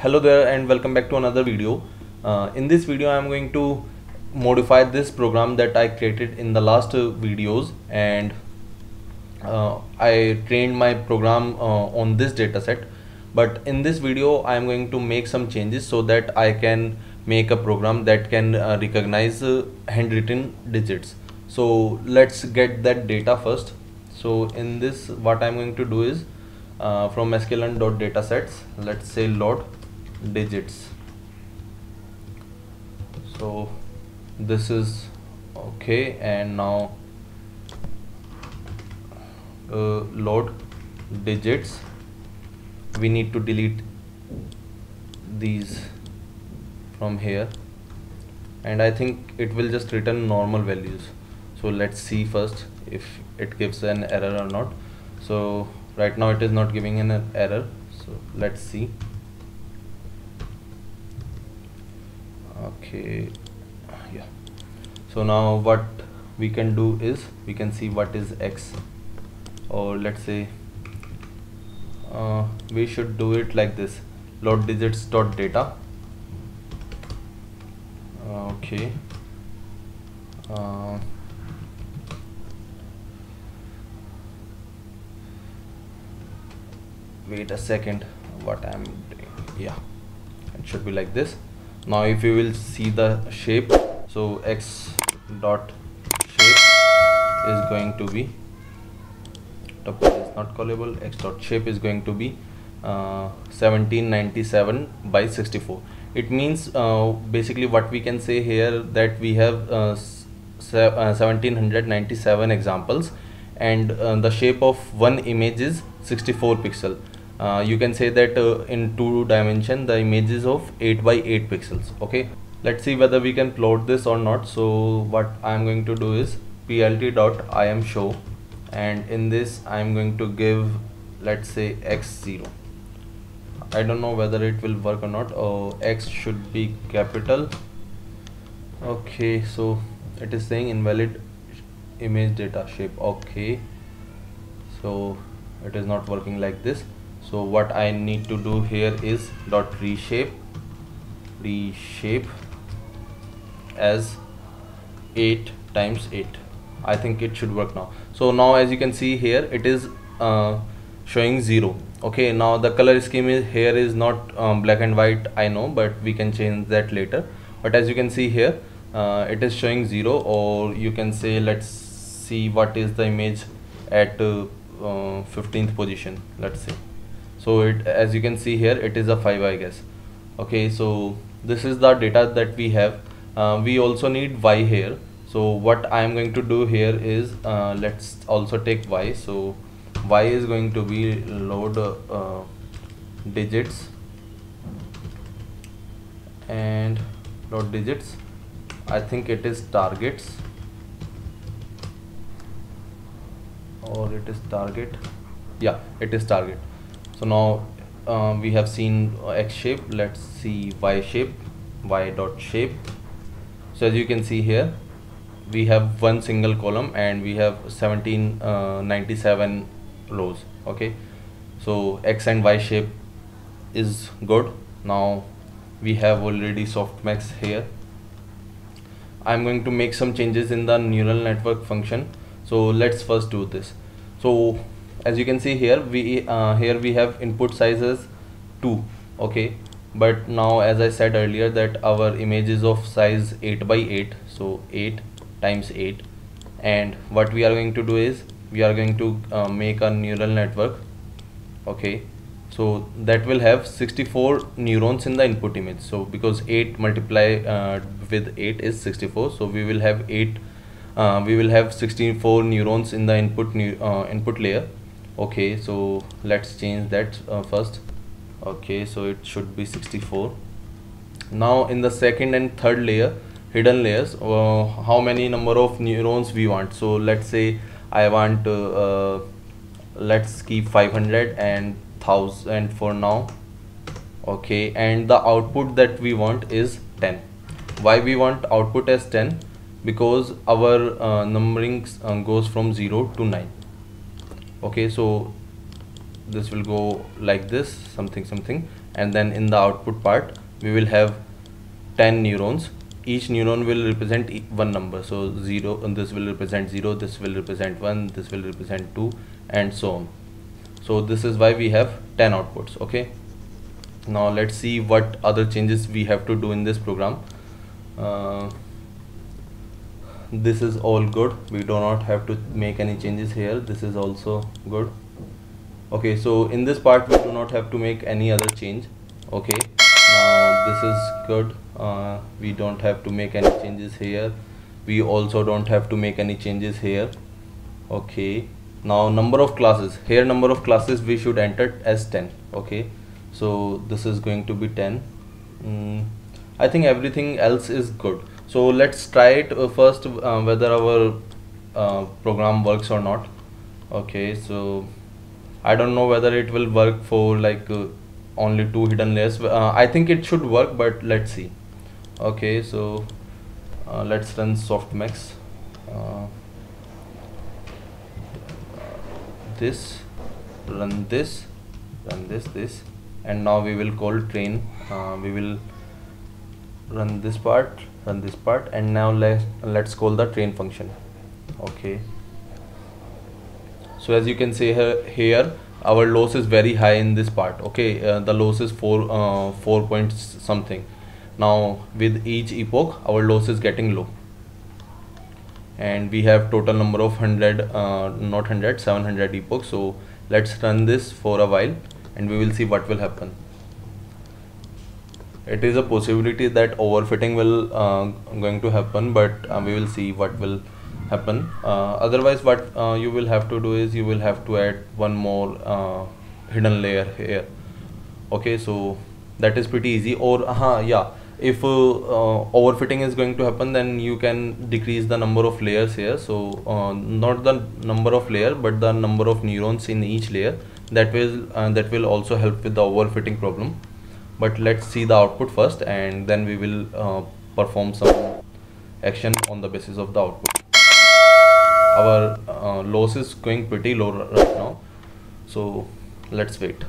Hello there and welcome back to another video. In this video I am going to modify this program that I created in the last videos, and I trained my program on this dataset. But in this video I am going to make some changes so that I can make a program that can recognize handwritten digits. So let's get that data first. So in this, what I'm going to do is from sklearn.datasets, let's say load digits. So this is okay, and now load digits. We need to delete these from here, and I think it will just return normal values. So let's see first if it gives an error or not. So right now it is not giving an error, so let's see. Okay, yeah. So now what we can do is we can see what is x, or let's say we should do it like this: load digits dot data. Okay. Wait a second, what I'm doing. Yeah, it should be like this. Now if you will see the shape, so x dot shape is going to be, tuple is not callable, x dot shape is going to be 1797 by 64. It means basically what we can say here, that we have 1797 examples, and the shape of one image is 64 pixel. You can say that in 2 dimension the image is of 8 by 8 pixels. Okay, let's see whether we can plot this or not. So what I'm going to do is plt.imshow, and in this I'm going to give, let's say, x0. I don't know whether it will work or not. X should be capital. Okay, so it is saying invalid image data shape. Okay, so it is not working like this. So what I need to do here is dot reshape as 8 times 8. I think it should work now. So now as you can see here, it is showing 0. Okay, now the color scheme is here is not black and white, I know, but we can change that later. But as you can see here, it is showing 0, or you can say, let's see what is the image at 15th position, let's say. So it, as you can see here, it is a 5, I guess. Okay, so this is the data that we have. We also need y here. So what I am going to do here is let's also take y. So y is going to be load digits, and load digits, I think it is targets, or it is target. Yeah, it is target. So now we have seen x shape. Let's see y shape, y dot shape. So as you can see here, we have one single column and we have 1797 rows. Okay, so x and y shape is good. Now we have already softmax here. I'm going to make some changes in the neural network function. So let's first do this. So as you can see here, we have input sizes 2. Okay, but now as I said earlier that our image is of size 8 by 8, so 8 times 8, and what we are going to do is we are going to make a neural network. Okay, so that will have 64 neurons in the input image. So because 8 multiply with 8 is 64, so we will have 64 neurons in the input layer. Okay, so let's change that first. Okay, so it should be 64. Now in the second and third layer, hidden layers, how many number of neurons we want. So let's say I want let's keep 500 and 1000 for now. Okay, and the output that we want is 10. Why we want output as 10? Because our numbering goes from 0 to 9. Okay, so this will go like this, something, and then in the output part we will have 10 neurons. Each neuron will represent one number, so 0, and this will represent 0, this will represent 1, this will represent 2, and so on. So this is why we have 10 outputs. Okay, now let's see what other changes we have to do in this program. This is all good, we do not have to make any changes here. This is also good. Okay, so in this part we do not have to make any other change. Okay, now this is good. We don't have to make any changes here. We also don't have to make any changes here. Okay, now number of classes, here number of classes we should enter as 10. Okay, so this is going to be 10. I think everything else is good. So let's try it first, whether our program works or not. Okay, so I don't know whether it will work for like only 2 hidden layers. I think it should work, but let's see. Okay, so let's run softmax. This, run this, this, and now we will call train. We will run this part, and now let's call the train function. Okay, so as you can see here our loss is very high in this part. Okay, the loss is 4 point something. Now with each epoch our loss is getting low, and we have total number of 700 epochs. So let's run this for a while and we will see what will happen. It is a possibility that overfitting will going to happen, but we will see what will happen. Otherwise what you will have to do is you will have to add one more hidden layer here. Okay, so that is pretty easy. Or yeah, if overfitting is going to happen, then you can decrease the number of layers here. So not the number of layer but the number of neurons in each layer. That will also help with the overfitting problem. But let's see the output first, and then we will perform some action on the basis of the output. Our loss is going pretty low right now, so let's wait.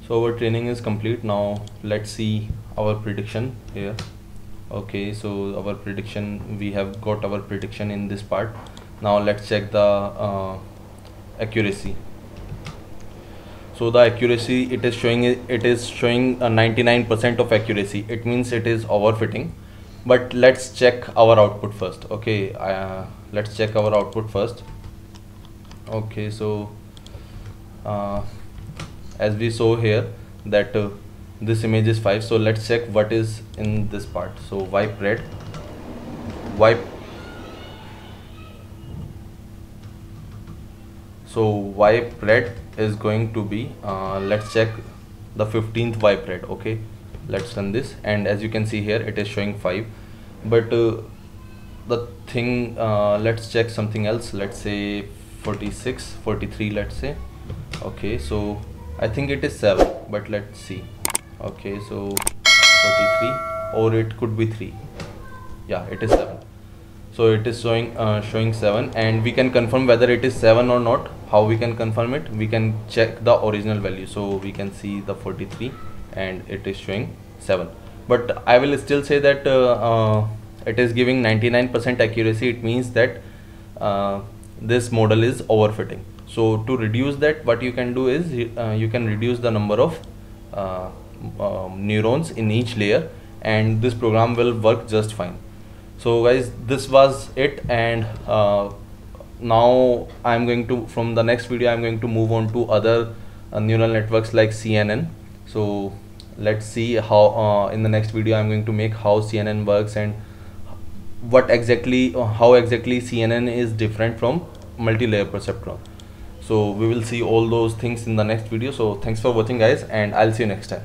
So our training is complete. Now let's see our prediction here. Okay, so our prediction, we have got our prediction in this part. Now let's check the accuracy. So the accuracy, it is showing a 99% of accuracy. It means it is overfitting. But let's check our output first. Okay, let's check our output first. Okay, so as we saw here that this image is 5, so let's check what is in this part. So wipe red, so wipe red is going to be let's check the 15th wipe red. Okay, let's run this, and as you can see here it is showing 5, but the thing, let's check something else. Let's say 46, 43, let's say. Okay, so I think it is 7, but let's see. Okay, so 43, or it could be 3. Yeah, it is 7. So it is showing 7, and we can confirm whether it is 7 or not. How we can confirm it? We can check the original value. So we can see the 43 and it is showing 7. But I will still say that it is giving 99% accuracy. It means that this model is overfitting. So to reduce that, what you can do is you can reduce the number of neurons in each layer, and this program will work just fine. So guys, this was it, and now I'm going to, from the next video, I'm going to move on to other neural networks like CNN. So let's see how in the next video I'm going to make how CNN works and what exactly, how exactly CNN is different from multi-layer perceptron. So we will see all those things in the next video. So thanks for watching guys, and I'll see you next time.